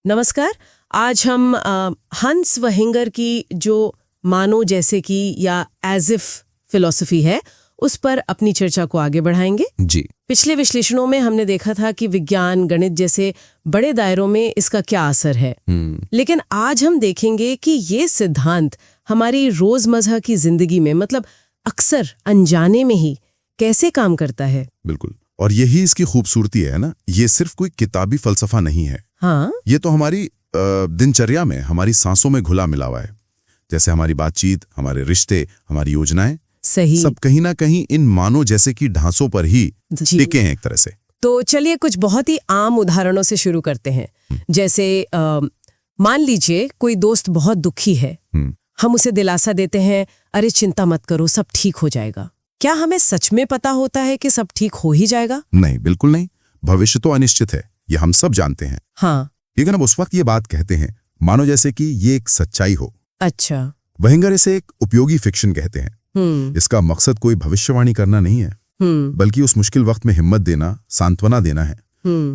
नमस्कार। आज हम हंस वहिंगर की जो मानो जैसे कि या एज इफ फिलॉसफी है उस पर अपनी चर्चा को आगे बढ़ाएंगे। जी। पिछले विश्लेषणों में हमने देखा था कि विज्ञान गणित जैसे बड़े दायरों में इसका क्या असर है, लेकिन आज हम देखेंगे कि ये सिद्धांत हमारी रोजमर्रा की जिंदगी में मतलब अक्सर अनजाने में ही कैसे काम करता है। बिल्कुल, और यही इसकी खूबसूरती है ना, ये सिर्फ कोई किताबी फलसफा नहीं है। हाँ, ये तो हमारी दिनचर्या में, हमारी सांसों में घुला मिला हुआ है। जैसे हमारी बातचीत, हमारे रिश्ते, हमारी योजनाएं, सही, सब कहीं ना कहीं इन मानो जैसे की ढांचों पर ही टिके हैं एक तरह से। तो चलिए कुछ बहुत ही आम उदाहरणों से शुरू करते हैं। जैसे मान लीजिए कोई दोस्त बहुत दुखी है, हम उसे दिलासा देते हैं, अरे चिंता मत करो, सब ठीक हो जाएगा। क्या हमें सच में पता होता है कि सब ठीक हो ही जाएगा? नहीं, बिल्कुल नहीं। भविष्य तो अनिश्चित है, ये हम सब जानते हैं। हाँ, लेकिन अब उस वक्त ये बात कहते हैं मानो जैसे कि ये एक सच्चाई हो। अच्छा। वहिंगर इसे एक उपयोगी फिक्शन कहते हैं। इसका मकसद कोई भविष्यवाणी करना नहीं है, बल्कि उस मुश्किल वक्त में हिम्मत देना, सांत्वना देना है।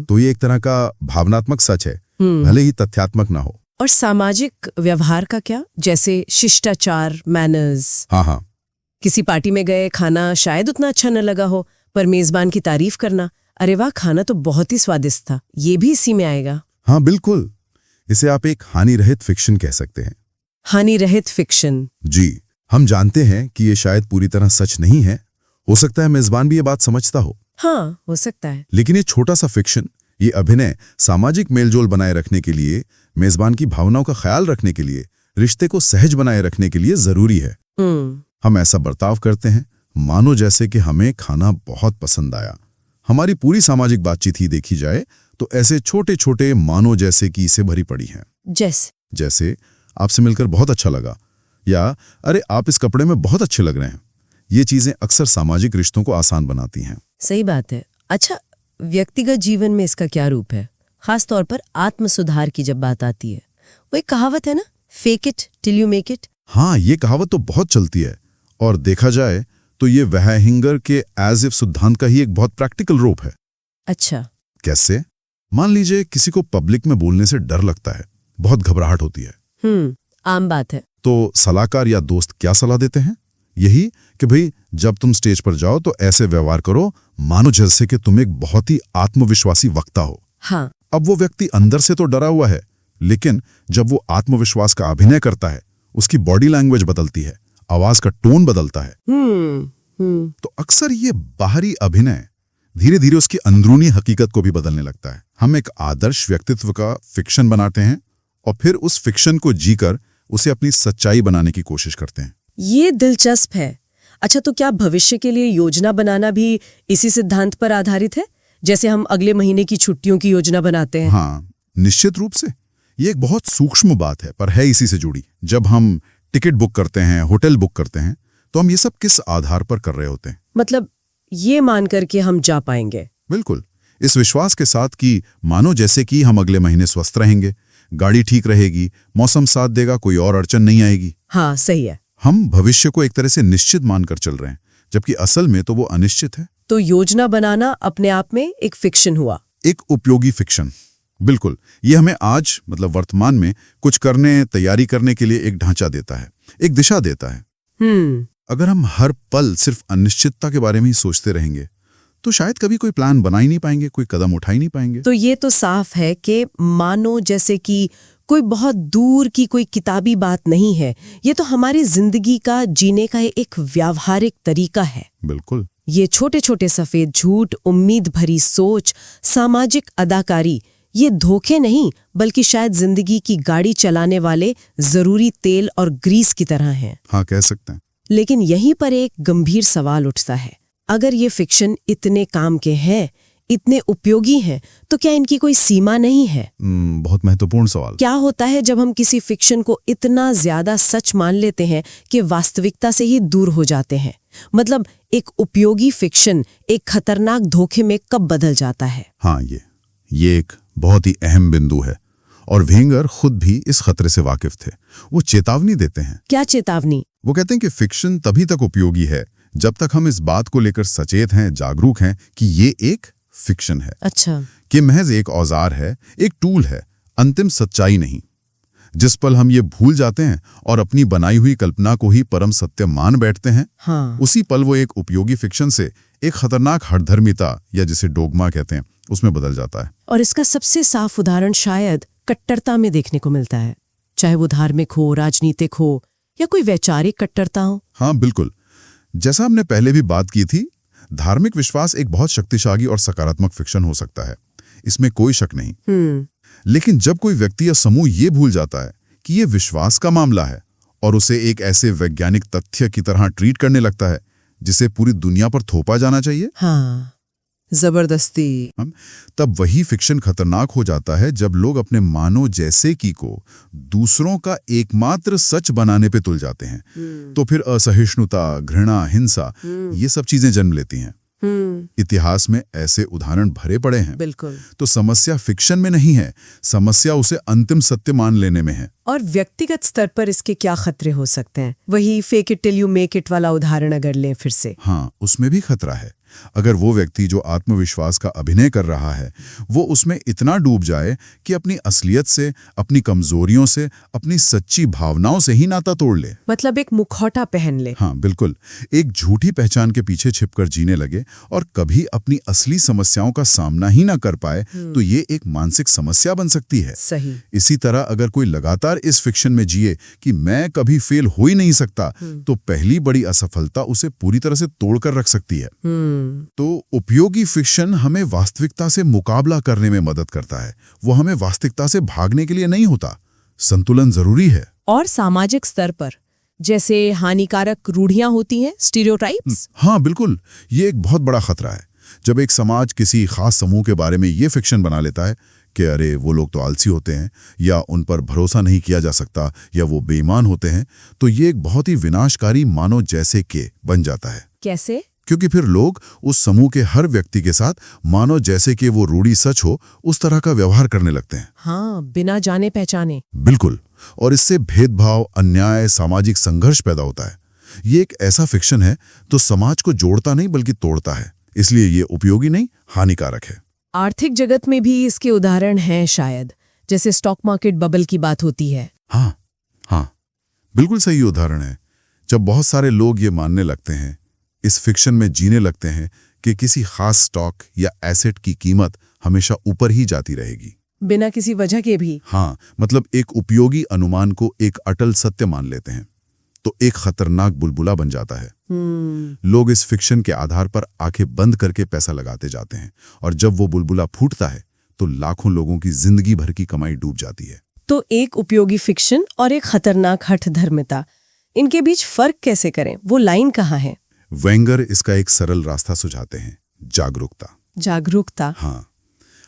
तो ये एक तरह का भावनात्मक सच है, भले ही तथ्यात्मक ना हो। और सामाजिक व्यवहार का क्या, जैसे शिष्टाचार, मैनर्स? हाँ, किसी पार्टी में गए, खाना शायद उतना अच्छा न लगा हो, पर मेजबान की तारीफ करना, अरे वाह खाना तो बहुत ही स्वादिष्ट था, ये भी इसी में आएगा। हाँ बिल्कुल, इसे आप एक हानि रहित फिक्शन कह सकते हैं। हानि रहित फिक्शन? जी। हम जानते हैं कि ये शायद पूरी तरह सच नहीं है, हो सकता है मेजबान भी ये बात समझता हो। हाँ, हो सकता है। लेकिन ये छोटा सा फिक्शन, ये अभिनय सामाजिक मेलजोल बनाए रखने के लिए, मेजबान की भावनाओं का ख्याल रखने के लिए, रिश्ते को सहज बनाए रखने के लिए जरूरी है। हम ऐसा बर्ताव करते हैं मानो जैसे कि हमें खाना बहुत पसंद आया। हमारी पूरी सामाजिक बातचीत ही देखी जाए तो ऐसे छोटे छोटे मानो जैसे कि इसे भरी पड़ी हैं। जैसे आपसे मिलकर बहुत अच्छा लगा, या अरे आप इस कपड़े में बहुत अच्छे लग रहे हैं। ये चीजें अक्सर सामाजिक रिश्तों को आसान बनाती हैं। सही बात है। अच्छा, व्यक्तिगत जीवन में इसका क्या रूप है, खास तौर पर आत्म सुधार की जब बात आती है? वो एक कहावत है ना, fake it till you make it. हाँ, ये कहावत तो बहुत चलती है, और देखा जाए तो ये वहिंगर के एज इफ सिद्धांत का ही एक बहुत प्रैक्टिकल रूप है। अच्छा, कैसे? मान लीजिए किसी को पब्लिक में बोलने से डर लगता है, बहुत घबराहट होती है। आम बात है। तो सलाहकार या दोस्त क्या सलाह देते हैं? यही कि भाई जब तुम स्टेज पर जाओ तो ऐसे व्यवहार करो मानो जैसे कि तुम एक बहुत ही आत्मविश्वासी वक्ता हो। हाँ। अब वो व्यक्ति अंदर से तो डरा हुआ है, लेकिन जब वो आत्मविश्वास का अभिनय करता है, उसकी बॉडी लैंग्वेज बदलती है, आवाज का टोन बदलता है। तो अक्सर ये बाहरी अभिनय धीरे धीरे उसकी अंदरूनी हकीकत को भी बदलने लगता है। हम एक आदर्श व्यक्तित्व का फिक्शन बनाते हैं और फिर उस फिक्शन को जीकर उसे अपनी सच्चाई बनाने की कोशिश करते हैं। ये दिलचस्प है। अच्छा, तो क्या भविष्य के लिए योजना बनाना भी इसी सिद्धांत पर आधारित है, जैसे हम अगले महीने की छुट्टियों की योजना बनाते हैं? हाँ, निश्चित रूप से। ये एक बहुत सूक्ष्म बात है, पर है इसी से जुड़ी। जब हम टिकट बुक करते हैं, होटल बुक करते हैं, तो हम ये सब किस आधार पर कर रहे होते हैं? मतलब ये मान करके हम जा पाएंगे? बिल्कुल, इस विश्वास के साथ कि मानो जैसे कि हम अगले महीने स्वस्थ रहेंगे, गाड़ी ठीक रहेगी, मौसम साथ देगा, कोई और अड़चन नहीं आएगी। हाँ, सही है। हम भविष्य को एक तरह से निश्चित मानकर चल रहे हैं, जबकि असल में तो वो अनिश्चित है। तो योजना बनाना अपने आप में एक फिक्शन हुआ, एक उपयोगी फिक्शन। बिल्कुल, ये हमें आज मतलब वर्तमान में कुछ करने, तैयारी करने के लिए एक ढांचा देता है, एक दिशा देता है। अगर हम हर पल सिर्फ अनिश्चितता के बारे में ही सोचते रहेंगे तो शायद कभी कोई प्लान बना ही नहीं पाएंगे, कोई कदम उठा ही नहीं पाएंगे। तो ये तो साफ है कि मानो जैसे कि कोई बहुत दूर की कोई किताबी बात नहीं है, ये तो हमारी जिंदगी का जीने का एक व्यावहारिक तरीका है। बिल्कुल। ये छोटे छोटे सफेद झूठ, उम्मीद भरी सोच, सामाजिक अदाकारी, ये धोखे नहीं बल्कि शायद जिंदगी की गाड़ी चलाने वाले जरूरी तेल और ग्रीस की तरह हैं। हाँ, कह सकते हैं। लेकिन यहीं पर एक गंभीर सवाल उठता है, अगर ये फिक्शन इतने काम के हैं, इतने उपयोगी हैं, तो क्या इनकी कोई सीमा नहीं है? बहुत महत्वपूर्ण सवाल। क्या होता है जब हम किसी फिक्शन को इतना ज्यादा सच मान लेते हैं कि वास्तविकता से ही दूर हो जाते हैं? मतलब एक उपयोगी फिक्शन एक खतरनाक धोखे में कब बदल जाता है? हाँ, ये एक बहुत ही अहम बिंदु है, और वहिंगर खुद भी इस खतरे से वाकिफ थे। वो चेतावनी देते हैं। क्या चेतावनी? वो कहते हैं कि फिक्शन तभी तक उपयोगी है जब तक हम इस बात को लेकर सचेत हैं, जागरूक हैं कि ये एक फिक्शन है। अच्छा। कि महज एक औजार है, एक टूल है, अंतिम सच्चाई नहीं। जिस पल हम ये भूल जाते हैं और अपनी बनाई हुई कल्पना को ही परम सत्य मान बैठते हैं, हाँ। उसी पल वो एक उपयोगी फिक्शन से एक खतरनाक हठधर्मिता या जिसे डोगमा कहते हैं उसमें बदल जाता है। और इसका सबसे साफ उदाहरण शायद कट्टरता में देखने को मिलता है, चाहे वो धार्मिक हो, राजनीतिक हो या कोई वैचारिक कट्टरता हो। हाँ बिल्कुल, जैसा हमने पहले भी बात की थी, धार्मिक विश्वास एक बहुत शक्तिशाली और सकारात्मक फिक्शन हो सकता है, इसमें कोई शक नहीं। लेकिन जब कोई व्यक्ति या समूह ये भूल जाता है कि ये विश्वास का मामला है और उसे एक ऐसे वैज्ञानिक तथ्य की तरह ट्रीट करने लगता है जिसे पूरी दुनिया पर थोपा जाना चाहिए, हाँ, जबरदस्ती, तब वही फिक्शन खतरनाक हो जाता है। जब लोग अपने मानो जैसे की को दूसरों का एकमात्र सच बनाने पे तुल जाते हैं, तो फिर असहिष्णुता, घृणा, हिंसा ये सब चीजें जन्म लेती हैं। इतिहास में ऐसे उदाहरण भरे पड़े हैं। बिल्कुल। तो समस्या फिक्शन में नहीं है, समस्या उसे अंतिम सत्य मान लेने में है। और व्यक्तिगत स्तर पर इसके क्या खतरे हो सकते हैं? वही fake it till you make it वाला उदाहरण अगर लें फिर से। हाँ, उसमें भी खतरा है। अगर वो व्यक्ति जो आत्मविश्वास का अभिनय कर रहा है वो उसमें इतना डूब जाए कि अपनी असलियत से, अपनी कमजोरियों से, अपनी सच्ची भावनाओं से ही नाता तोड़ ले, मतलब एक मुखौटा पहन ले। हाँ बिल्कुल, एक झूठी पहचान के पीछे छिपकर जीने लगे और कभी अपनी असली समस्याओं का सामना ही ना कर पाए, तो ये एक मानसिक समस्या बन सकती है। सही। इसी तरह अगर कोई लगातार इस फिक्शन में जिए कि मैं कभी फेल हो ही नहीं सकता, तो पहली बड़ी असफलता उसे पूरी तरह से तोड़कर रख सकती है। तो उपयोगी फिक्शन हमें वास्तविकता से मुकाबला करने में मदद करता है, वो हमें वास्तविकता से भागने के लिए नहीं होता। संतुलन जरूरी है। और सामाजिक स्तर पर जैसे हानिकारक रूढ़ियां होती हैं, स्टीरियोटाइप्स। हाँ बिल्कुल, ये एक बहुत बड़ा खतरा है। जब एक समाज किसी खास समूह के बारे में ये फिक्शन बना लेता है कि अरे वो लोग तो आलसी होते हैं, या उन पर भरोसा नहीं किया जा सकता, या वो बेईमान होते हैं, तो ये एक बहुत ही विनाशकारी मानो जैसे के बन जाता है। कैसे? क्योंकि फिर लोग उस समूह के हर व्यक्ति के साथ मानो जैसे कि वो रूढ़ी सच हो उस तरह का व्यवहार करने लगते हैं। हाँ, बिना जाने पहचाने। बिल्कुल, और इससे भेदभाव, अन्याय, सामाजिक संघर्ष पैदा होता है। ये एक ऐसा फिक्शन है तो समाज को जोड़ता नहीं बल्कि तोड़ता है, इसलिए ये उपयोगी नहीं, हानिकारक है। आर्थिक जगत में भी इसके उदाहरण हैं शायद, जैसे स्टॉक मार्केट बबल की बात होती है। हाँ, बिल्कुल सही उदाहरण है। जब बहुत सारे लोग ये मानने लगते हैं, इस फिक्शन में जीने लगते हैं कि किसी खास स्टॉक या एसेट की कीमत हमेशा ऊपर ही जाती रहेगी, बिना किसी वजह के भी। हाँ, मतलब एक उपयोगी अनुमान को एक अटल सत्य मान लेते हैं, तो एक खतरनाक बुलबुला बन जाता है। लोग इस फिक्शन के आधार पर आंखें बंद करके पैसा लगाते जाते हैं, और जब वो बुलबुला फूटता है तो लाखों लोगों की जिंदगी भर की कमाई डूब जाती है। तो एक उपयोगी फिक्शन और एक खतरनाक हठधर्मिता, इनके बीच फर्क कैसे करें? वो लाइन कहाँ है? वेंगर इसका एक सरल रास्ता सुझाते हैं, जागरूकता। जागरूकता। हाँ,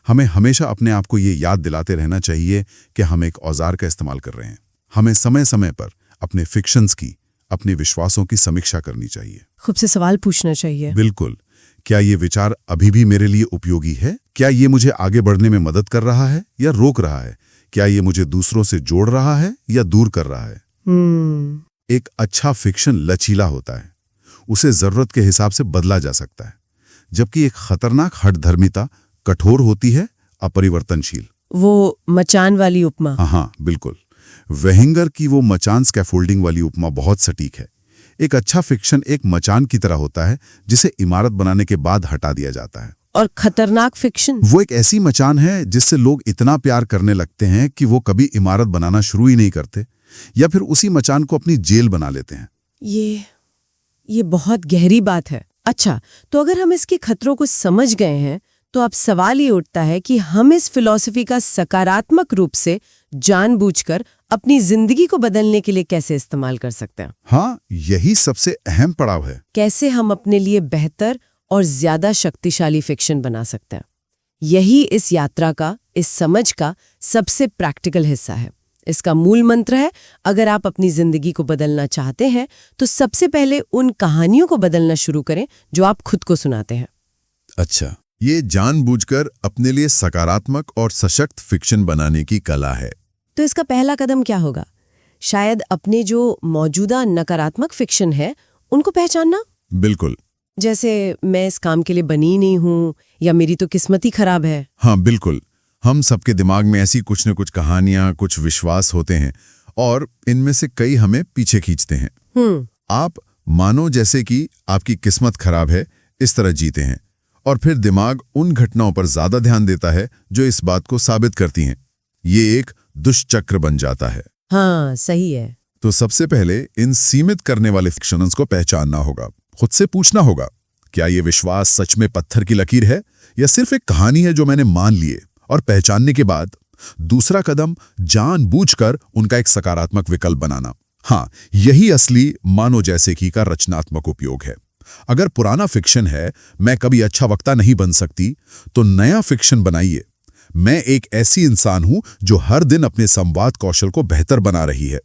हमें हमेशा अपने आप को ये याद दिलाते रहना चाहिए कि हम एक औजार का इस्तेमाल कर रहे हैं। हमें समय समय पर अपने फिक्शंस की, अपने विश्वासों की समीक्षा करनी चाहिए, खुद से सवाल पूछना चाहिए। बिल्कुल, क्या ये विचार अभी भी मेरे लिए उपयोगी है? क्या ये मुझे आगे बढ़ने में मदद कर रहा है या रोक रहा है? क्या ये मुझे दूसरों से जोड़ रहा है या दूर कर रहा है? एक अच्छा फिक्शन लचीला होता है, उसे जरूरत के हिसाब से बदला जा सकता है, जबकि एक खतरनाक हठधर्मिता कठोर होती है, अपरिवर्तनशील। वो मचान वाली उपमा। हाँ बिल्कुल, वेहिंगर की वो मचान स्कैफोल्डिंग वाली उपमा बहुत सटीक है। एक अच्छा फिक्शन एक मचान की तरह होता है जिसे इमारत बनाने के बाद हटा दिया जाता है। और खतरनाक फिक्शन वो एक ऐसी मचान है जिससे लोग इतना प्यार करने लगते हैं कि वो कभी इमारत बनाना शुरू ही नहीं करते, या फिर उसी मचान को अपनी जेल बना लेते हैं। ये बहुत गहरी बात है। अच्छा, तो अगर हम इसके खतरों को समझ गए हैं, तो अब सवाल ये उठता है कि हम इस फिलॉसफी का सकारात्मक रूप से जानबूझकर अपनी जिंदगी को बदलने के लिए कैसे इस्तेमाल कर सकते हैं? हाँ, यही सबसे अहम पड़ाव है। कैसे हम अपने लिए बेहतर और ज्यादा शक्तिशाली फिक्शन बना सकते हैं? यही इस यात्रा का, इस समझ का सबसे प्रैक्टिकल हिस्सा है। इसका मूल मंत्र है, अगर आप अपनी जिंदगी को बदलना चाहते हैं तो सबसे पहले उन कहानियों को बदलना शुरू करें जो आप खुद को सुनाते हैं। अच्छा, ये जानबूझकर अपने लिए सकारात्मक और सशक्त फिक्शन बनाने की कला है। तो इसका पहला कदम क्या होगा? शायद अपने जो मौजूदा नकारात्मक फिक्शन है उनको पहचानना। बिल्कुल, जैसे मैं इस काम के लिए बनी नहीं हूं, या मेरी तो किस्मत ही खराब है। हाँ बिल्कुल, हम सबके दिमाग में ऐसी कुछ न कुछ कहानियां, कुछ विश्वास होते हैं और इनमें से कई हमें पीछे खींचते हैं। आप मानो जैसे कि आपकी किस्मत खराब है, इस तरह जीते हैं और फिर दिमाग उन घटनाओं पर ज्यादा ध्यान देता है जो इस बात को साबित करती हैं। ये एक दुष्चक्र बन जाता है। हाँ, सही है। तो सबसे पहले इन सीमित करने वाले फिक्शंस को पहचानना होगा। खुद से पूछना होगा, क्या ये विश्वास सच में पत्थर की लकीर है या सिर्फ एक कहानी है जो मैंने मान लिए? और पहचानने के बाद दूसरा कदम जानबूझकर उनका एक सकारात्मक विकल्प बनाना। हाँ, यही असली मानो जैसे कि का रचनात्मक उपयोग है। अगर पुराना फिक्शन है, मैं कभी अच्छा वक्ता नहीं बन सकती, तो नया फिक्शन बनाइए, मैं एक ऐसी इंसान हूं जो हर दिन अपने संवाद कौशल को बेहतर बना रही है।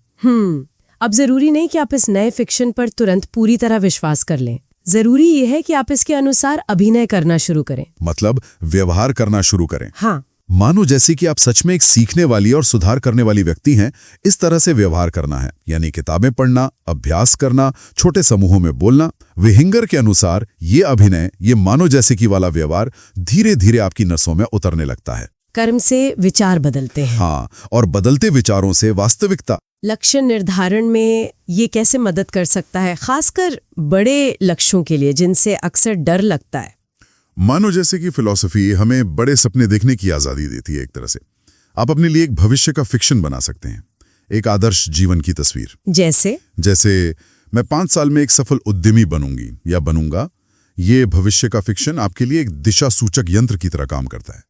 अब जरूरी नहीं कि आप इस नए फिक्शन पर तुरंत पूरी तरह विश्वास कर लें। जरूरी यह है कि आप इसके अनुसार अभिनय करना शुरू करें, मतलब व्यवहार करना शुरू करें। हाँ, मानो जैसे कि आप सच में एक सीखने वाली और सुधार करने वाली व्यक्ति हैं, इस तरह से व्यवहार करना है। यानी किताबें पढ़ना, अभ्यास करना, छोटे समूहों में बोलना। विहिंगर के अनुसार ये अभिनय, ये मानो जैसे कि वाला व्यवहार धीरे धीरे आपकी नसों में उतरने लगता है। कर्म से विचार बदलते हैं। हाँ, और बदलते विचारों से वास्तविकता। लक्ष्य निर्धारण में ये कैसे मदद कर सकता है, खासकर बड़े लक्ष्यों के लिए जिनसे अक्सर डर लगता है? मानो जैसे कि फिलॉसफी हमें बड़े सपने देखने की आजादी देती है। एक तरह से आप अपने लिए एक भविष्य का फिक्शन बना सकते हैं, एक आदर्श जीवन की तस्वीर। जैसे मैं 5 साल में एक सफल उद्यमी बनूंगी या बनूंगा। ये भविष्य का फिक्शन आपके लिए एक दिशा सूचक यंत्र की तरह काम करता है।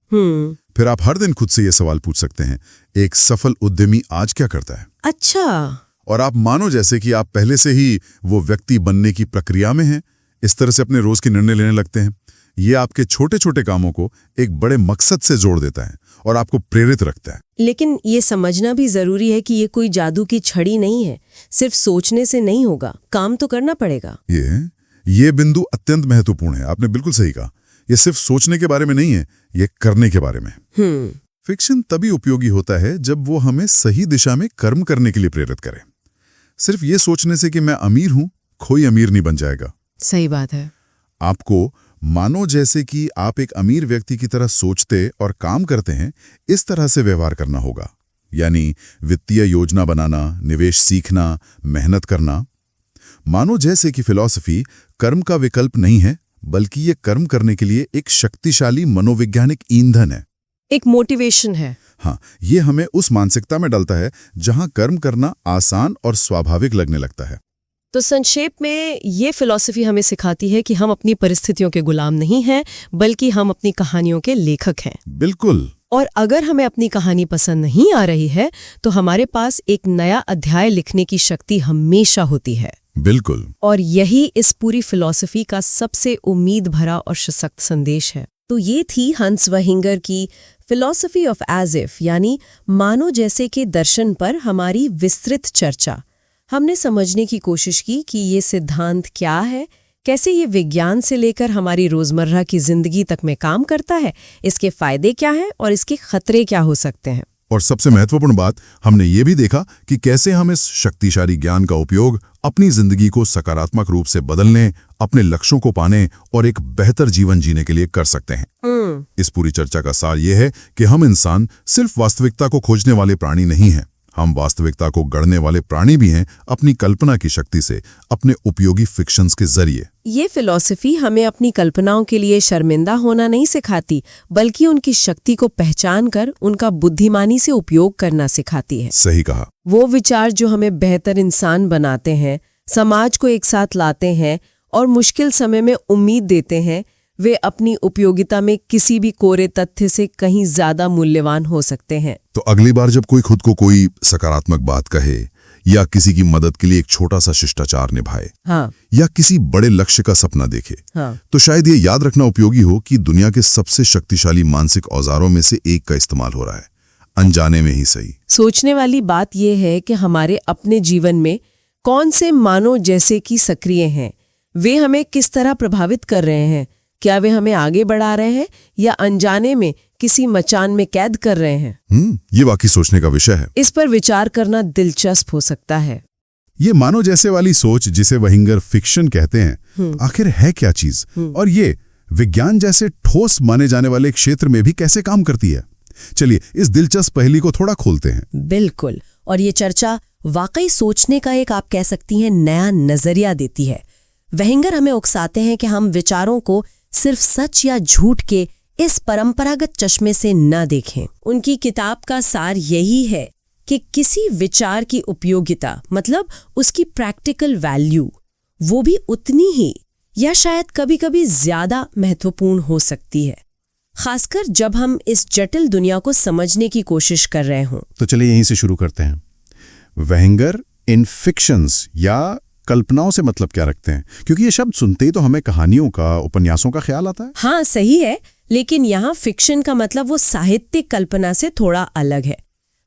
फिर आप हर दिन खुद से ये सवाल पूछ सकते हैं, एक सफल उद्यमी आज क्या करता है? अच्छा। और आप मानो जैसे कि आप पहले से ही वो व्यक्ति बनने की प्रक्रिया में हैं। इस तरह से अपने रोज के निर्णय लेने लगते हैं। ये आपके छोटे छोटे कामों को एक बड़े मकसद से जोड़ देता है और आपको प्रेरित रखता है। लेकिन ये समझना भी जरूरी है कि ये कोई जादू की छड़ी नहीं है। सिर्फ सोचने से नहीं होगा, काम तो करना पड़ेगा। ये बिंदु अत्यंत महत्वपूर्ण है। आपने बिल्कुल सही कहा। ये सिर्फ सोचने के बारे में नहीं है, ये करने के बारे में। फिक्शन तभी उपयोगी होता है जब वो हमें सही दिशा में कर्म करने के लिए प्रेरित करे। सिर्फ ये सोचने से कि मैं अमीर हूं, कोई अमीर नहीं बन जाएगा। सही बात है। आपको मानो जैसे कि आप एक अमीर व्यक्ति की तरह सोचते और काम करते हैं, इस तरह से व्यवहार करना होगा। यानी वित्तीय योजना बनाना, निवेश सीखना, मेहनत करना। मानो जैसे कि फिलॉसफी कर्म का विकल्प नहीं है, बल्कि ये कर्म करने के लिए एक शक्तिशाली मनोवैज्ञानिक ईंधन है, एक मोटिवेशन है। हाँ, ये हमें उस मानसिकता में डालता है जहां कर्म करना आसान और स्वाभाविक लगने लगता है। तो संक्षेप में ये फिलॉसफी हमें सिखाती है कि हम अपनी परिस्थितियों के गुलाम नहीं हैं, बल्कि हम अपनी कहानियों के लेखक हैं। बिल्कुल। और अगर हमें अपनी कहानी पसंद नहीं आ रही है, तो हमारे पास एक नया अध्याय लिखने की शक्ति हमेशा होती है। बिल्कुल। और यही इस पूरी फिलॉसफी का सबसे उम्मीद भरा और सशक्त संदेश है। तो ये थी हंस विहिंगर की फिलॉसफी ऑफ एज इफ, यानी मानो जैसे के दर्शन पर हमारी विस्तृत चर्चा। हमने समझने की कोशिश की कि ये सिद्धांत क्या है, कैसे ये विज्ञान से लेकर हमारी रोजमर्रा की जिंदगी तक में काम करता है, इसके फायदे क्या हैं और इसके खतरे क्या हो सकते हैं। और सबसे महत्वपूर्ण बात, हमने ये भी देखा कि कैसे हम इस शक्तिशाली ज्ञान का उपयोग अपनी जिंदगी को सकारात्मक रूप से बदलने, अपने लक्ष्यों को पाने और एक बेहतर जीवन जीने के लिए कर सकते हैं। इस पूरी चर्चा का सार यह है कि हम इंसान सिर्फ वास्तविकता को खोजने वाले प्राणी नहीं हैं, हम वास्तविकता को गढ़ने वाले प्राणी भी हैं, अपनी कल्पना की शक्ति से, अपने उपयोगी फिक्शंस के जरिए। ये फिलॉसफी हमें अपनी कल्पनाओं के लिए शर्मिंदा होना नहीं सिखाती, बल्कि उनकी शक्ति को पहचान कर उनका बुद्धिमानी से उपयोग करना सिखाती है। सही कहा। वो विचार जो हमें बेहतर इंसान बनाते हैं, समाज को एक साथ लाते हैं और मुश्किल समय में उम्मीद देते हैं, वे अपनी उपयोगिता में किसी भी कोरे तथ्य से कहीं ज्यादा मूल्यवान हो सकते हैं। तो अगली बार जब कोई खुद को कोई सकारात्मक बात कहे या किसी की मदद के लिए एक छोटा सा शिष्टाचार निभाए, हाँ, या किसी बड़े लक्ष्य का सपना देखे, हाँ, तो शायद ये याद रखना उपयोगी हो कि दुनिया के सबसे शक्तिशाली मानसिक औजारों में से एक का इस्तेमाल हो रहा है, अनजाने में ही सही। सोचने वाली बात यह है कि हमारे अपने जीवन में कौन से मानो जैसे कि सक्रिय हैं, वे हमें किस तरह प्रभावित कर रहे हैं। क्या वे हमें आगे बढ़ा रहे हैं या अनजाने में किसी मचान में कैद कर रहे हैं? ये वाकई सोचने का विषय है। इस पर विचार करना दिलचस्प हो सकता है। ये मानो जैसे वाली सोच, जिसे विहिंगर फिक्शन कहते हैं, आखिर है क्या चीज, और ये विज्ञान जैसे ठोस माने जाने वाले क्षेत्र में भी कैसे काम करती है? चलिए इस दिलचस्प पहेली को थोड़ा खोलते हैं। बिल्कुल, और ये चर्चा वाकई सोचने का एक, आप कह सकती हैं, नया नजरिया देती है। वेंगर हमें उकसाते हैं कि हम विचारों को सिर्फ सच या झूठ के इस परंपरागत चश्मे से न देखें। उनकी किताब का सार यही है कि किसी विचार की उपयोगिता, मतलब उसकी प्रैक्टिकल वैल्यू, वो भी उतनी ही या शायद कभी-कभी ज्यादा महत्वपूर्ण हो सकती है, खासकर जब हम इस जटिल दुनिया को समझने की कोशिश कर रहे हों। तो चलिए यहीं से शुरू करते हैं। वेंगर इन फिक्शंस या कल्पनाओं से मतलब क्या रखते हैं? क्योंकि ये शब्द सुनते ही तो हमें कहानियों का, उपन्यासों का ख्याल आता है। हाँ, सही है, लेकिन यहाँ फिक्शन का मतलब वो साहित्यिक कल्पना से थोड़ा अलग है।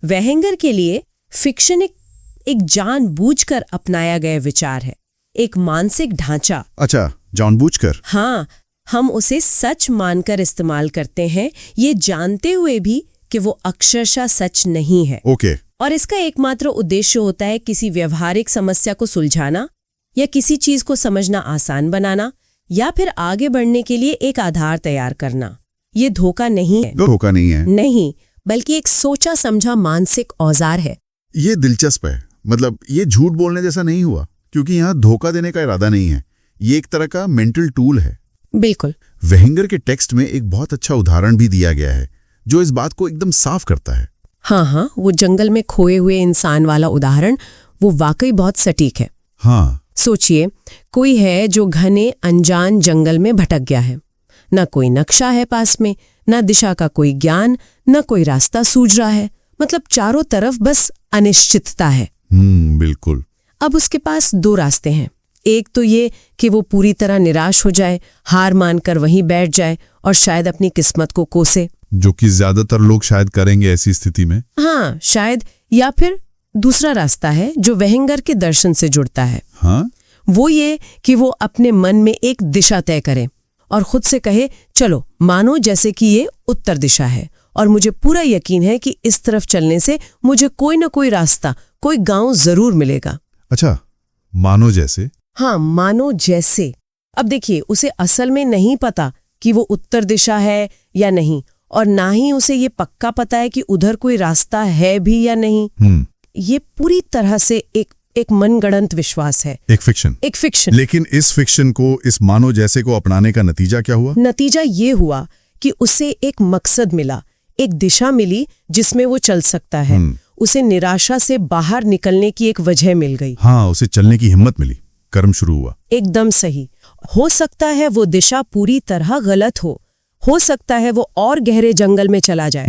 वेंगर के लिए फिक्शन एक जानबूझकर अपनाया गया विचार है, एक मानसिक ढांचा। अच्छा, जानबूझकर? हाँ, हम उसे सच मानकर इस्तेमाल करते हैं, ये जानते हुए भी कि वो अक्षरशः सच नहीं है। ओके। और इसका एकमात्र उद्देश्य होता है किसी व्यवहारिक समस्या को सुलझाना या किसी चीज को समझना आसान बनाना या फिर आगे बढ़ने के लिए एक आधार तैयार करना। ये धोखा नहीं है। धोखा नहीं है? नहीं, बल्कि एक सोचा समझा मानसिक औजार है। ये दिलचस्प है। मतलब ये झूठ बोलने जैसा नहीं हुआ, क्योंकि यहाँ धोखा देने का इरादा नहीं है। ये एक तरह का मेंटल टूल है। बिल्कुल। वेंगर के टेक्स्ट में एक बहुत अच्छा उदाहरण भी दिया गया है जो इस बात को एकदम साफ करता है। हाँ, वो जंगल में खोए हुए इंसान वाला उदाहरण, वो वाकई बहुत सटीक है। हाँ। सोचिए, कोई है जो घने अनजान जंगल में भटक गया है। न कोई नक्शा है पास में, न दिशा का कोई ज्ञान, न कोई रास्ता सूझ रहा है। मतलब चारों तरफ बस अनिश्चितता है। बिल्कुल। अब उसके पास दो रास्ते हैं। एक तो ये कि वो पूरी तरह निराश हो जाए, हार मानकर वहीं बैठ जाए और शायद अपनी किस्मत को कोसे, जो कि ज्यादातर लोग शायद करेंगे ऐसी स्थिति में। हाँ, शायद। या फिर दूसरा रास्ता है जो वेंगर के दर्शन से जुड़ता है। हाँ? वो ये कि वो अपने मन में एक दिशा तय करे और खुद से कहे, चलो मानो जैसे कि ये उत्तर दिशा है और मुझे पूरा यकीन है कि इस तरफ चलने से मुझे कोई ना कोई रास्ता, कोई गांव जरूर मिलेगा। अच्छा, मानो जैसे? हाँ, मानो जैसे। अब देखिए, उसे असल में नहीं पता कि वो उत्तर दिशा है या नहीं, और ना ही उसे ये पक्का पता है कि उधर कोई रास्ता है भी या नहीं। ये पूरी तरह से एक मनगढ़ंत विश्वास है। एक फिक्शन। लेकिन इस फिक्शन को, इस मानो जैसे को अपनाने का नतीजा क्या हुआ? नतीजा ये हुआ कि उसे एक मकसद मिला, एक दिशा मिली जिसमें वो चल सकता है। उसे निराशा से बाहर निकलने की एक वजह मिल गई। हाँ, उसे चलने की हिम्मत मिली, कर्म शुरू हुआ। एकदम सही। हो सकता है वो दिशा पूरी तरह गलत हो सकता है वो और गहरे जंगल में चला जाए,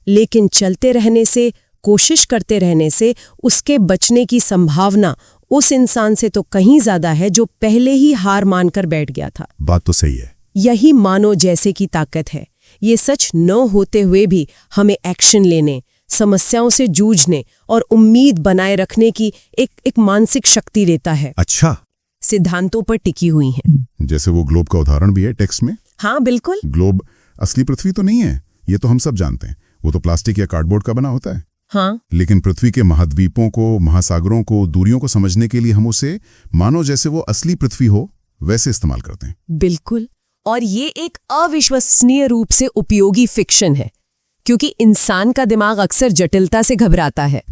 लेकिन चलते रहने से, कोशिश करते रहने से उसके बचने की संभावना उस इंसान से तो कहीं ज्यादा है जो पहले ही हार मानकर बैठ गया था। बात तो सही है। यही मानो जैसे की ताकत है। ये सच न होते हुए भी हमें एक्शन लेने, समस्याओं से जूझने और उम्मीद बनाए रखने की एक मानसिक शक्ति देता है। अच्छा। सिद्धांतों पर टिकी हुई है। जैसे वो ग्लोब का उदाहरण भी है टेक्स्ट में। हाँ, बिल्कुल। ग्लोब असली पृथ्वी तो नहीं है, ये तो हम सब जानते हैं। वो तो प्लास्टिक या कार्डबोर्ड का बना होता है। हाँ। लेकिन पृथ्वी के महाद्वीपों को, महासागरों को, दूरियों को समझने के लिए हम उसे मानो जैसे वो असली पृथ्वी हो वैसे इस्तेमाल करते हैं। बिल्कुल। और ये एक अविश्वसनीय रूप से उपयोगी फिक्शन है, क्योंकि इंसान का दिमाग अक्सर जटिलता से घबराता है।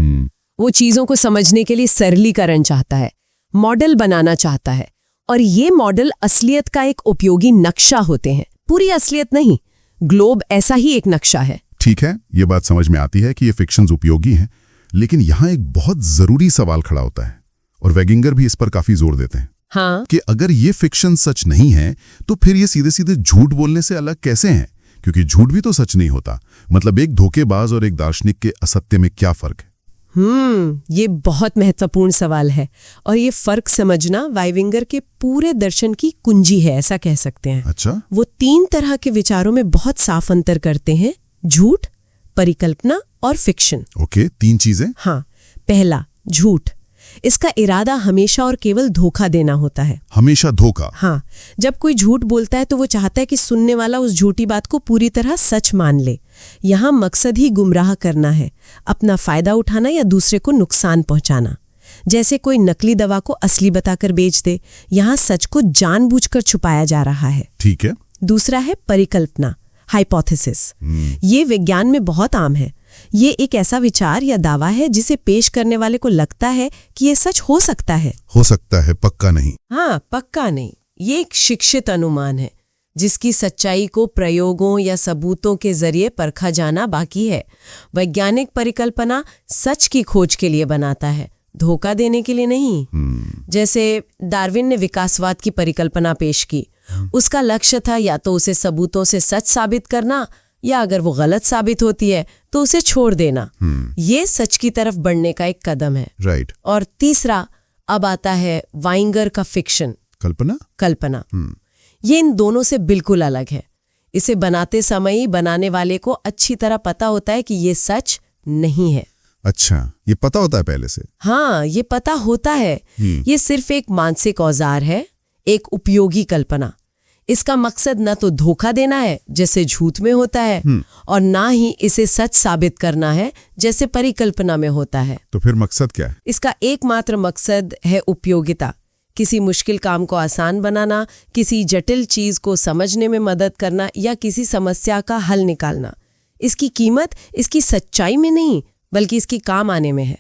वो चीजों को समझने के लिए सरलीकरण चाहता है, मॉडल बनाना चाहता है, और ये मॉडल असलियत का एक उपयोगी नक्शा होते हैं। पूरी असलियत नहीं, ग्लोब ऐसा ही एक नक्शा है। ठीक है, ये बात समझ में आती है कि ये फिक्शंस उपयोगी हैं, लेकिन यहाँ एक बहुत जरूरी सवाल खड़ा होता है, और वेंगर भी इस पर काफी जोर देते हैं। हाँ? कि अगर ये फिक्शन सच नहीं है तो फिर ये सीधे सीधे झूठ बोलने से अलग कैसे हैं? क्योंकि झूठ भी तो सच नहीं होता। मतलब एक धोखेबाज और एक दार्शनिक के असत्य में क्या फर्क है? ये बहुत महत्वपूर्ण सवाल है, और ये फर्क समझना वेंगर के पूरे दर्शन की कुंजी है, ऐसा कह सकते हैं। अच्छा? वो 3 तरह के विचारों में बहुत साफ अंतर करते हैं: झूठ, परिकल्पना और फिक्शन। ओके, 3 चीजें। हाँ। पहला, झूठ। इसका इरादा हमेशा और केवल धोखा देना होता है। हमेशा धोखा? हाँ। जब कोई झूठ बोलता है तो वो चाहता है कि सुनने वाला उस झूठी बात को पूरी तरह सच मान ले। यहाँ मकसद ही गुमराह करना है, अपना फायदा उठाना या दूसरे को नुकसान पहुंचाना। जैसे कोई नकली दवा को असली बताकर बेच दे, यहाँ सच को जानबूझकर छुपाया जा रहा है। ठीक है। दूसरा है परिकल्पना। हाइपोथेसिस। ये विज्ञान में बहुत आम है। ये एक ऐसा विचार या दावा है जिसे पेश करने वाले को लगता है कि ये सच हो सकता है। हो सकता है, पक्का नहीं। हाँ, पक्का नहीं। ये एक शिक्षित अनुमान है जिसकी सच्चाई को प्रयोगों या सबूतों के जरिए परखा जाना बाकी है। वैज्ञानिक परिकल्पना सच की खोज के लिए बनाता है, धोखा देने के लिए नहीं। जैसे डार्विन ने विकासवाद की परिकल्पना पेश की, उसका लक्ष्य था या तो उसे सबूतों से सच साबित करना, या अगर वो गलत साबित होती है तो उसे छोड़ देना। ये सच की तरफ बढ़ने का एक कदम है। राइट। और तीसरा अब आता है वाइंगर का फिक्शन, कल्पना। ये इन दोनों से बिल्कुल अलग है। इसे बनाते समय ही बनाने वाले को अच्छी तरह पता होता है कि ये सच नहीं है। अच्छा, ये पता होता है पहले से? हाँ, ये पता होता है। ये सिर्फ एक मानसिक औजार है, एक उपयोगी कल्पना। इसका मकसद न तो धोखा देना है जैसे झूठ में होता है, और ना ही इसे सच साबित करना है जैसे परिकल्पना में होता है। तो फिर मकसद क्या है? इसका एकमात्र मकसद है उपयोगिता। किसी मुश्किल काम को आसान बनाना, किसी जटिल चीज को समझने में मदद करना, या किसी समस्या का हल निकालना। इसकी कीमत इसकी सच्चाई में नहीं बल्कि इसकी काम आने में है।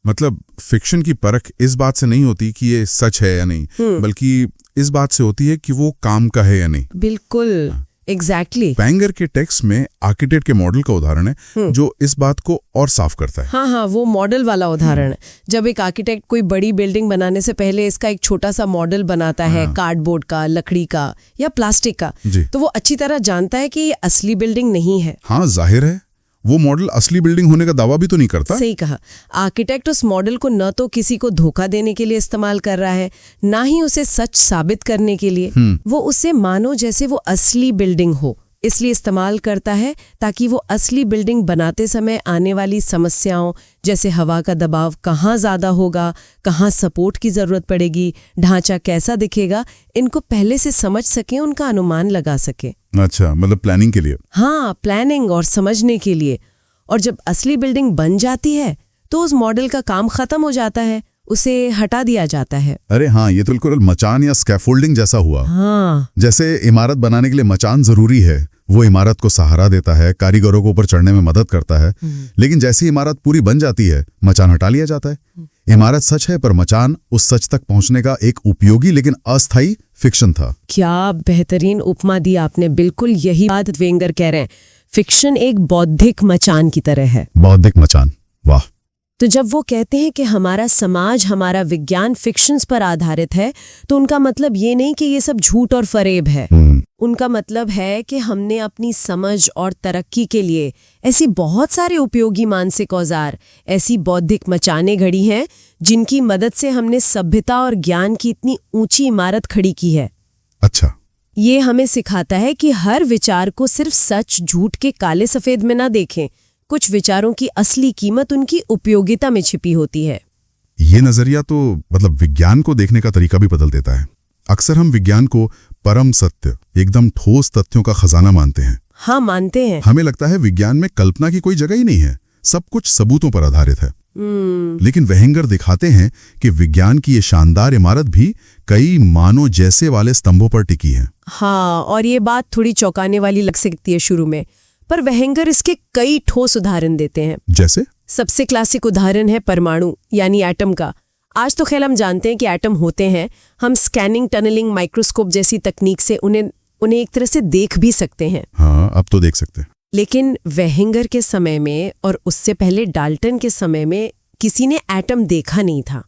मतलब फिक्शन की परख इस बात से नहीं होती कि ये सच है या नहीं, बल्कि इस बात से होती है कि वो काम का है या नहीं। बिल्कुल, एग्जैक्टली। वैंगर के टेक्स्ट में आर्किटेक्ट के मॉडल का उदाहरण है जो इस बात को और साफ करता है। हाँ, वो मॉडल वाला उदाहरण है। जब एक आर्किटेक्ट कोई बड़ी बिल्डिंग बनाने से पहले इसका एक छोटा सा मॉडल बनाता है, कार्डबोर्ड का, लकड़ी का या प्लास्टिक का, तो वो अच्छी तरह जानता है कि ये असली बिल्डिंग नहीं है। हाँ, जाहिर है वो मॉडल असली बिल्डिंग होने का दावा भी तो नहीं करता। सही कहा। आर्किटेक्ट उस मॉडल को न तो किसी को धोखा देने के लिए इस्तेमाल कर रहा है, ना ही उसे सच साबित करने के लिए। वो उसे मानो जैसे वो असली बिल्डिंग हो इसलिए इस्तेमाल करता है, ताकि वो असली बिल्डिंग बनाते समय आने वाली समस्याओं जैसे हवा का दबाव कहाँ ज्यादा होगा, कहाँ सपोर्ट की जरूरत पड़ेगी, ढांचा कैसा दिखेगा, इनको पहले से समझ सके, उनका अनुमान लगा सके। अच्छा, मतलब प्लानिंग के लिए। हाँ, प्लानिंग और समझने के लिए। और जब असली बिल्डिंग बन जाती है तो उस मॉडल का काम खत्म हो जाता है, उसे हटा दिया जाता है। अरे हाँ, ये तो बिल्कुल मचान या स्कैफोल्डिंग जैसा हुआ। हाँ, जैसे इमारत बनाने के लिए मचान जरूरी है, वो इमारत को सहारा देता है, कारीगरों को ऊपर चढ़ने में मदद करता है। लेकिन जैसे इमारत पूरी बन जाती है, मचान हटा लिया जाता है। इमारत सच है पर मचान उस सच तक पहुंचने का एक उपयोगी लेकिन अस्थायी फिक्शन था। क्या बेहतरीन उपमा दी आपने। बिल्कुल यही बात वेंगर कह रहे हैं। फिक्शन एक बौद्धिक मचान की तरह है। बौद्धिक मचान, वाह। तो जब वो कहते हैं कि हमारा समाज, हमारा विज्ञान फिक्शंस पर आधारित है, तो उनका मतलब ये नहीं कि ये सब झूठ और फरेब है। उनका मतलब है कि हमने अपनी समझ और तरक्की के लिए ऐसी बहुत सारे उपयोगी मानसिक औजार, ऐसी बौद्धिक मचाने घड़ी हैं जिनकी मदद से हमने सभ्यता और ज्ञान की इतनी ऊंची इमारत खड़ी की है। अच्छा, ये हमें सिखाता है कि हर विचार को सिर्फ सच झूठ के काले सफेद में ना देखें। कुछ विचारों की असली कीमत उनकी उपयोगिता में छिपी होती है। ये नजरिया तो मतलब विज्ञान को देखने का तरीका भी बदल देता है। अक्सर हम विज्ञान को परम सत्य, एकदम ठोस तथ्यों का खजाना मानते हैं। हाँ, मानते हैं। हमें लगता है विज्ञान में कल्पना की कोई जगह ही नहीं है, सब कुछ सबूतों पर आधारित है। लेकिन वेहेंगर दिखाते हैं कि विज्ञान की ये शानदार इमारत भी कई मानो जैसे वाले स्तंभों पर टिकी है। हाँ, और ये बात थोड़ी चौंकाने वाली लग सकती है शुरू में, पर वेहेंगर इसके कई ठोस उदाहरण देते हैं। जैसे सबसे क्लासिक उदाहरण है परमाणु यानी एटम का। आज तो खैर हम जानते हैं कि एटम होते हैं। हम स्कैनिंग, टनलिंग, माइक्रोस्कोप जैसी तकनीक से उन्हें एक तरह से देख भी सकते हैं। हाँ, अब तो देख सकते हैं। लेकिन वेहेंगर के समय में और उससे पहले डाल्टन के समय में किसी ने एटम देखा नहीं था।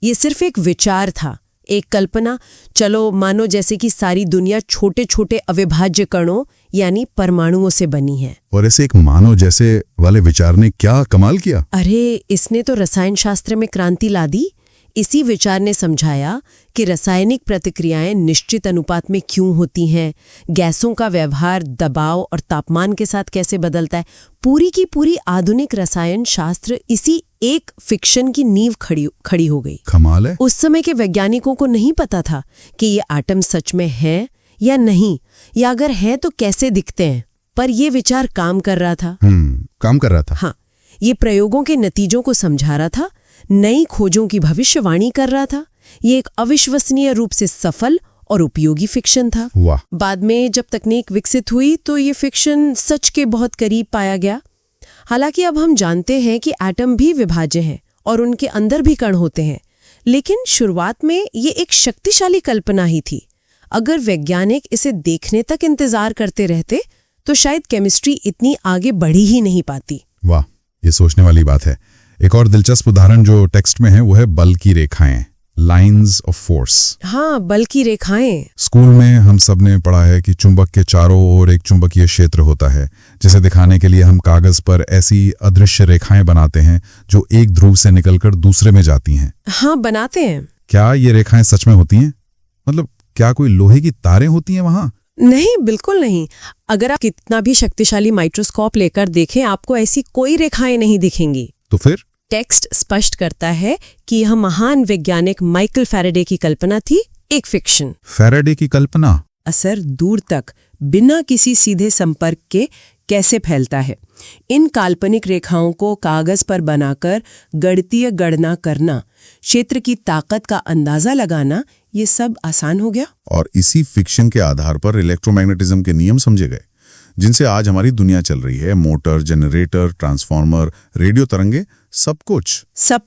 ये सिर्फ एक विचार था, एक कल्पना। चलो मानो जैसे कि सारी दुनिया छोटे छोटे अविभाज्य कणों यानी परमाणुओं से बनी है। और ऐसे एक मानो जैसे वाले विचार ने क्या कमाल किया। अरे, इसने तो रसायन शास्त्र में क्रांति ला दी। इसी विचार ने समझाया कि रासायनिक प्रतिक्रियाएं निश्चित अनुपात में क्यों होती हैं, गैसों का व्यवहार दबाव और तापमान के साथ कैसे बदलता है। पूरी की पूरी आधुनिक रसायन शास्त्र इसी एक फिक्शन की नींव खड़ी हो गई। कमाल है। उस समय के वैज्ञानिकों को नहीं पता था कि ये एटम सच में है या नहीं, या अगर है तो कैसे दिखते हैं, पर ये विचार काम कर रहा था। काम कर रहा था। हाँ, ये प्रयोगों के नतीजों को समझा रहा था, नई खोजों की भविष्यवाणी कर रहा था। ये एक अविश्वसनीय रूप से सफल और उपयोगी फिक्शन था। वाह। बाद में जब तकनीक विकसित हुई तो ये फिक्शन सच के बहुत करीब पाया गया। हालांकि अब हम जानते हैं कि एटम भी विभाज्य हैं और उनके अंदर भी कण होते हैं, लेकिन शुरुआत में ये एक शक्तिशाली कल्पना ही थी। अगर वैज्ञानिक इसे देखने तक इंतजार करते रहते तो शायद केमिस्ट्री इतनी आगे बढ़ी ही नहीं पाती। वाह, ये सोचने वाली बात है। एक और दिलचस्प उदाहरण जो टेक्स्ट में है वो है बल की रेखाएं, लाइंस ऑफ फोर्स। हाँ, बल की रेखाएं। स्कूल में हम सब ने पढ़ा है कि चुंबक के चारों ओर एक चुंबकीय क्षेत्र होता है, जिसे दिखाने के लिए हम कागज पर ऐसी अदृश्य रेखाएं बनाते हैं जो एक ध्रुव से निकलकर दूसरे में जाती हैं। हाँ, बनाते हैं। क्या ये रेखाएं सच में होती हैं? मतलब क्या कोई लोहे की तारें होती हैं वहां? नहीं, बिल्कुल नहीं। अगर आप कितना भी शक्तिशाली माइक्रोस्कोप लेकर देखें, आपको ऐसी कोई रेखाएं नहीं दिखेंगी। तो फिर टेक्स्ट स्पष्ट करता है कि यह महान वैज्ञानिक माइकल फैराडे की कल्पना थी, एक फिक्शन। फैराडे की कल्पना? असर दूर तक बिना किसी सीधे संपर्क के कैसे फैलता है। इन काल्पनिक रेखाओं को कागज पर बनाकर गणितीय गणना करना, क्षेत्र की ताकत का अंदाजा लगाना, ये सब आसान हो गया। और इसी फिक्शन के आधार पर इलेक्ट्रोमैग्नेटिज्म के नियम समझे गए, जिनसे आज हमारी दुनिया चल रही है। मोटर, जनरेटर, ट्रांसफार्मर, रेडियो तरंगे, सब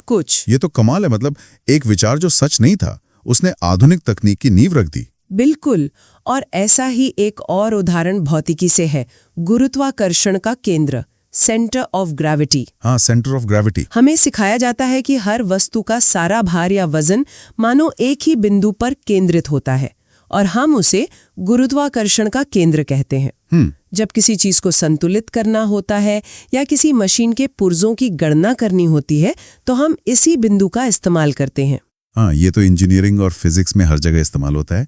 कुछ। ये तो कमाल है। मतलब एक विचार जो सच नहीं था, उसने आधुनिक तकनीक की नींव रख दी। बिल्कुल। और ऐसा ही एक और उदाहरण भौतिकी से है, गुरुत्वाकर्षण का केंद्र, सेंटर ऑफ ग्रेविटी। हाँ, सेंटर ऑफ ग्रेविटी। हमें सिखाया जाता है कि हर वस्तु का सारा भार या वजन मानो एक ही बिंदु पर केंद्रित होता है और हम उसे गुरुत्वाकर्षण का केंद्र कहते हैं। जब किसी चीज को संतुलित करना होता है या किसी मशीन के पुर्जों की गणना करनी होती है तो हम इसी बिंदु का इस्तेमाल करते हैं। हाँ, ये तो इंजीनियरिंग और फिजिक्स में हर जगह इस्तेमाल होता है।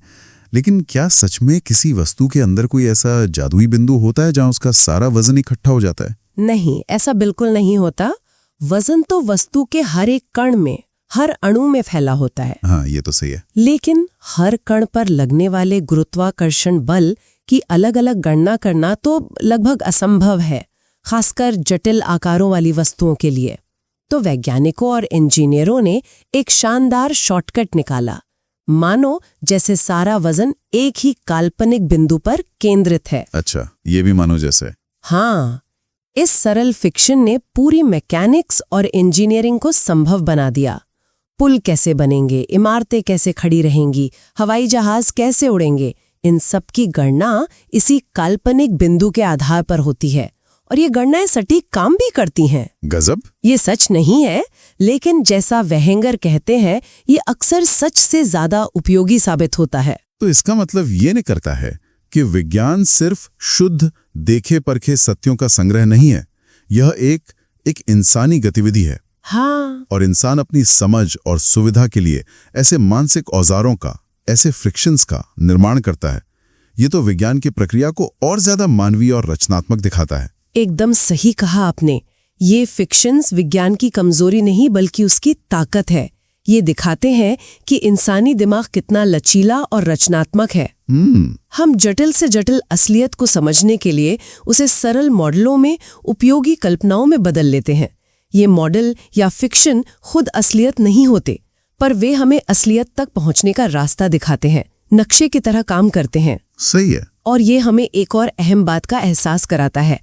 लेकिन क्या सच में किसी वस्तु के अंदर कोई ऐसा जादुई बिंदु होता है जहां उसका सारा वजन इकट्ठा हो जाता है? नहीं, ऐसा बिल्कुल नहीं होता। वजन तो वस्तु के हर एक कण में, हर अणु में फैला होता है। हाँ, ये तो सही है। लेकिन हर कण पर लगने वाले गुरुत्वाकर्षण बल की अलग अलग गणना करना तो लगभग असंभव है, खासकर जटिल आकारों वाली वस्तुओं के लिए। तो वैज्ञानिकों और इंजीनियरों ने एक शानदार शॉर्टकट निकाला। मानो जैसे सारा वजन एक ही काल्पनिक बिंदु पर केंद्रित है। अच्छा, ये भी मानो जैसे। हाँ, इस सरल फिक्शन ने पूरी मैकेनिक्स और इंजीनियरिंग को संभव बना दिया। पुल कैसे बनेंगे, इमारतें कैसे खड़ी रहेंगी, हवाई जहाज कैसे उड़ेंगे, इन सब की गणना इसी काल्पनिक बिंदु के आधार पर होती है और ये गणनाएं सटीक काम भी करती हैं। गजब। ये सच नहीं है, लेकिन जैसा वेहेंगर कहते हैं, ये अक्सर सच से ज्यादा उपयोगी साबित होता है। तो इसका मतलब ये नहीं करता है कि विज्ञान सिर्फ शुद्ध देखे परखे सत्यों का संग्रह नहीं है। यह एक इंसानी गतिविधि है। हाँ। और इंसान अपनी समझ और सुविधा के लिए ऐसे मानसिक औजारों का, ऐसे फ्रिक्शंस का निर्माण करता है। ये तो विज्ञान की प्रक्रिया को और ज्यादा मानवीय और रचनात्मक दिखाता है। एकदम सही कहा आपने। ये फिक्शंस विज्ञान की कमजोरी नहीं बल्कि उसकी ताकत है। ये दिखाते हैं कि इंसानी दिमाग कितना लचीला और रचनात्मक है। हम जटिल से जटिल असलियत को समझने के लिए उसे सरल मॉडलों में, उपयोगी कल्पनाओं में बदल लेते हैं। ये मॉडल या फिक्शन खुद असलियत नहीं होते, पर वे हमें असलियत तक पहुंचने का रास्ता दिखाते हैं, नक्शे की तरह काम करते हैं। सही है। और ये हमें एक और अहम बात का एहसास कराता है।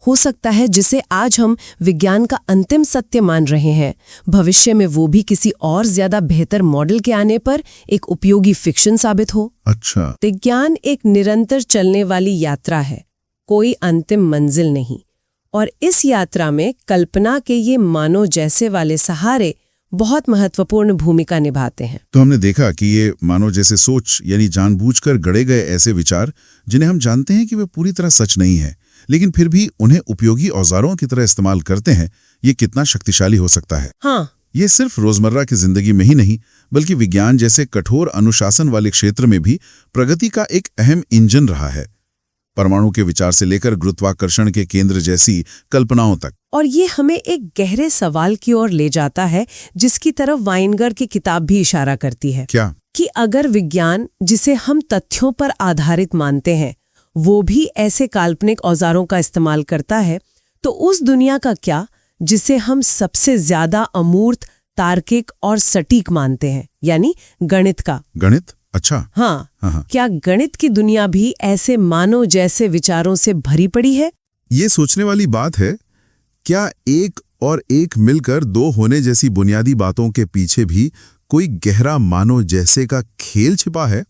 हो सकता है जिसे आज हम विज्ञान का अंतिम सत्य मान रहे हैं, भविष्य में वो भी किसी और ज्यादा बेहतर मॉडल के आने पर एक उपयोगी फिक्शन साबित हो। अच्छा। विज्ञान एक निरंतर चलने वाली यात्रा है, कोई अंतिम मंजिल नहीं। और इस यात्रा में कल्पना के ये मानो जैसे वाले सहारे बहुत महत्वपूर्ण भूमिका निभाते हैं। तो हमने देखा कि ये मानो जैसे सोच, यानी जानबूझकर गढ़े गए ऐसे विचार जिन्हें हम जानते हैं कि वे पूरी तरह सच नहीं है, लेकिन फिर भी उन्हें उपयोगी औजारों की तरह इस्तेमाल करते हैं, ये कितना शक्तिशाली हो सकता है। हाँ, ये सिर्फ रोजमर्रा की जिंदगी में ही नहीं, बल्कि विज्ञान जैसे कठोर अनुशासन वाले क्षेत्र में भी प्रगति का एक अहम इंजन रहा है। परमाणु के विचार से लेकर गुरुत्वाकर्षण के केंद्र जैसी कल्पनाओं तक। और ये हमें एक गहरे सवाल की ओर ले जाता है, जिसकी तरफ वाइनगर की किताब भी इशारा करती है। क्या? कि अगर विज्ञान, जिसे हम तथ्यों पर आधारित मानते हैं, वो भी ऐसे काल्पनिक औजारों का इस्तेमाल करता है, तो उस दुनिया का क्या जिसे हम सबसे ज्यादा अमूर्त, तार्किक और सटीक मानते हैं, यानी गणित का। गणित? अच्छा। हाँ, हाँ। क्या गणित की दुनिया भी ऐसे मानव जैसे विचारों से भरी पड़ी है? ये सोचने वाली बात है, क्या एक और एक मिलकर दो होने जैसी बुनियादी बातों के पीछे भी कोई गहरा मानव जैसे का खेल छिपा है?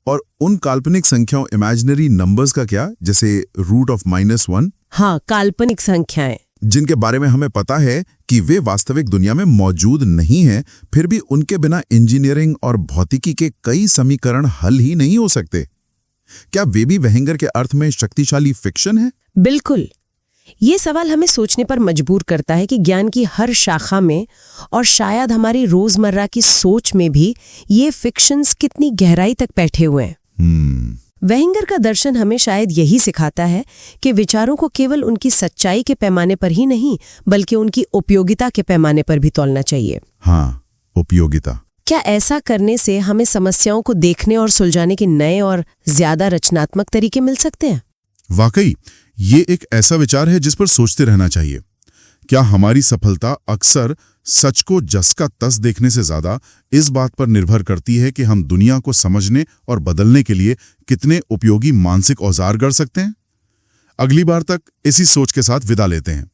और उन काल्पनिक संख्याओं, इमेजिनरी नंबर्स का क्या, जैसे √-1? हाँ, काल्पनिक संख्याएं, जिनके बारे में हमें पता है कि वे वास्तविक दुनिया में मौजूद नहीं हैं, फिर भी उनके बिना इंजीनियरिंग और भौतिकी के कई समीकरण हल ही नहीं हो सकते। क्या वे भी वेहेंगर के अर्थ में शक्तिशाली फिक्शन है? बिल्कुल। ये सवाल हमें सोचने पर मजबूर करता है कि ज्ञान की हर शाखा में और शायद हमारी रोजमर्रा की सोच में भी ये फिक्शंस कितनी गहराई तक बैठे हुए हैं। वेहेंगर का दर्शन हमें शायद यही सिखाता है कि विचारों को केवल उनकी सच्चाई के पैमाने पर ही नहीं, बल्कि उनकी उपयोगिता के पैमाने पर भी तौलना चाहिए। हाँ, उपयोगिता। क्या ऐसा करने से हमें समस्याओं को देखने और सुलझाने के नए और ज्यादा रचनात्मक तरीके मिल सकते हैं? वाकई ये एक ऐसा विचार है जिस पर सोचते रहना चाहिए। क्या हमारी सफलता अक्सर सच को जस का तस देखने से ज्यादा इस बात पर निर्भर करती है कि हम दुनिया को समझने और बदलने के लिए कितने उपयोगी मानसिक औजार गढ़ सकते हैं? अगली बार तक इसी सोच के साथ विदा लेते हैं।